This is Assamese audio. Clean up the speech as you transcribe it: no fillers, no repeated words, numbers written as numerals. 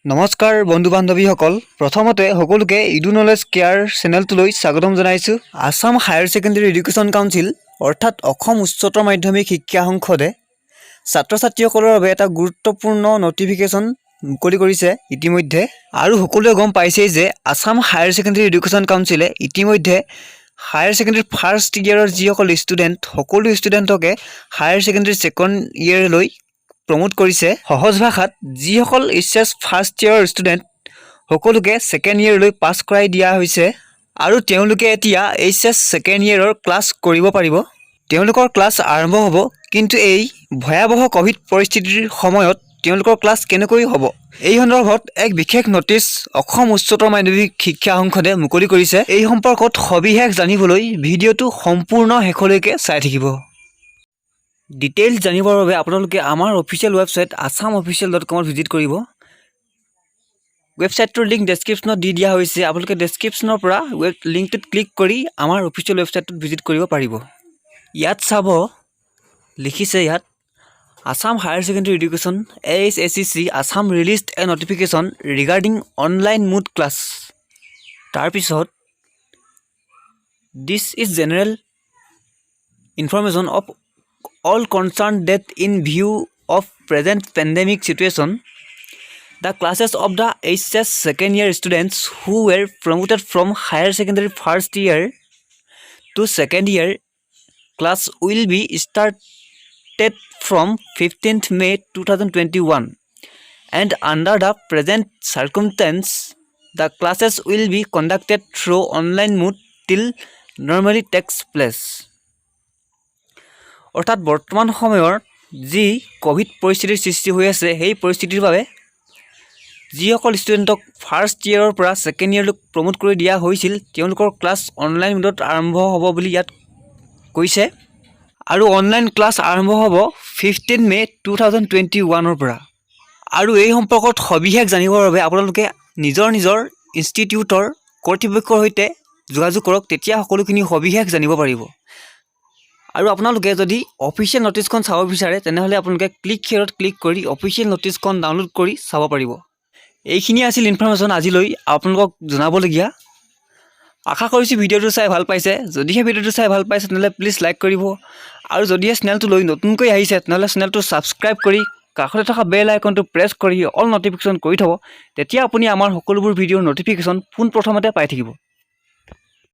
নমস্কাৰ বন্ধু বান্ধৱীসকল প্ৰথমতে সকলোকে ইডু নলেজ কেয়াৰ চেনেলটোলৈ স্বাগতম জনাইছো। Assam higher secondary education council অৰ্থাৎ অসম উচ্চতৰ মাধ্যমিক শিক্ষা সংসদে ছাত্ৰ ছাত্ৰীসকলৰ বাবে এটা গুৰুত্বপূৰ্ণ নটিফিকেশ্যন মুকলি কৰিছে ইতিমধ্যে। আৰু সকলোৱে গম পাইছে যে আসাম হায়াৰ ছেকেণ্ডাৰী এডুকেশ্যন কাউন্সিলে ইতিমধ্যে হায়াৰ ছেকেণ্ডাৰী ফাৰ্ষ্ট ইয়েৰৰ যিসকল ষ্টুডেণ্ট সকলো ষ্টুডেণ্টকে হায়াৰ ছেকেণ্ডাৰী ছেকেণ্ড ইয়েৰলৈ প্ৰমোট কৰিছে। সহজ ভাষাত যিসকল এইচএছ ফাৰ্ষ্ট ইয়েৰৰ ষ্টুডেণ্ট সকলোকে ছেকেণ্ড ইয়েৰলৈ পাছ কৰাই দিয়া হৈছে আৰু তেওঁলোকে এতিয়া এইচএছ ছেকেণ্ড ইয়েৰৰ ক্লাছ কৰিব পাৰিব। তেওঁলোকৰ ক্লাছ আৰম্ভ হ'ব, কিন্তু এই ভয়াৱহ ক'ভিড পৰিস্থিতিৰ সময়ত তেওঁলোকৰ ক্লাছ কেনেকৈ হ'ব এই সন্দৰ্ভত এক বিশেষ নটিচ অসম উচ্চতৰ মাধ্যমিক শিক্ষা সংসদে মুকলি কৰিছে। এই সম্পৰ্কত সবিশেষ জানিবলৈ ভিডিঅ'টো সম্পূৰ্ণ শেষলৈকে চাই থাকিব। ডিটেইলছ জানিবৰ বাবে আপোনালোকে আমাৰ অফিচিয়েল ৱেবছাইট assamofficial.com ভিজিট কৰিব। ৱেবছাইটটোৰ লিংক ডেছক্ৰিপশ্যনত দি দিয়া হৈছে। আপোনালোকে ডেছক্ৰিপশ্যনৰ পৰা লিংকটোত ক্লিক কৰি আমাৰ অফিচিয়েল ৱেবছাইটটোত ভিজিট কৰিব পাৰিব। ইয়াত চাব লিখিছে ইয়াত Assam higher secondary education AHSEC Assam released a notification regarding online mode class. তাৰপিছত this is general information of all concerned that in view of present pandemic situation, the classes of the HS second year students who were promoted from higher secondary first year to second year class will be started from 15th May 2021, and under the present circumstance the classes will be conducted through online mode till normally takes place। অৰ্থাৎ বৰ্তমান সময়ৰ যি ক'ভিড পৰিস্থিতিৰ সৃষ্টি হৈ আছে সেই পৰিস্থিতিৰ বাবে যিসকল ষ্টুডেণ্টক ফাৰ্ষ্ট ইয়েৰৰ পৰা ছেকেণ্ড ইয়েৰলৈ প্ৰমোট কৰি দিয়া হৈছিল তেওঁলোকৰ ক্লাছ অনলাইন মোডত আৰম্ভ হ'ব বুলি ইয়াত কৈছে। আৰু অনলাইন ক্লাছ আৰম্ভ হ'ব 15 মে 2021 পৰা। আৰু এই সম্পৰ্কত সবিশেষ জানিবৰ বাবে আপোনালোকে নিজৰ ইনষ্টিটিউটৰ কৰ্তৃপক্ষৰ সৈতে যোগাযোগ কৰক, তেতিয়া সকলোখিনি সবিশেষ জানিব পাৰিব। আৰু আপোনালোকে যদি অফিচিয়েল নটিচখন চাব বিচাৰে তেনেহ'লে আপোনালোকে ক্লিক হিয়াৰত ক্লিক কৰি অফিচিয়েল নটিচখন ডাউনলোড কৰি চাব পাৰিব। এইখিনি আছিল ইনফৰমেশ্যন আজিলৈ আপোনালোকক জনাবলগীয়া। আশা কৰিছোঁ ভিডিঅ'টো চাই ভাল পাইছে। যদিহে ভিডিঅ'টো চাই ভাল পাইছে তেনেহ'লে প্লিজ লাইক কৰিব, আৰু যদিহে চেনেলটোলৈ নতুনকৈ আহিছে তেনেহ'লে চেনেলটো ছাবস্ক্ৰাইব কৰি কাষতে থকা বেল আইকনটো প্ৰেছ কৰি অল নটিফিকেশ্যন কৰি থ'ব, তেতিয়া আপুনি আমাৰ সকলোবোৰ ভিডিঅ'ৰ নটিফিকেশ্যন পোনপ্ৰথমতে পাই থাকিব।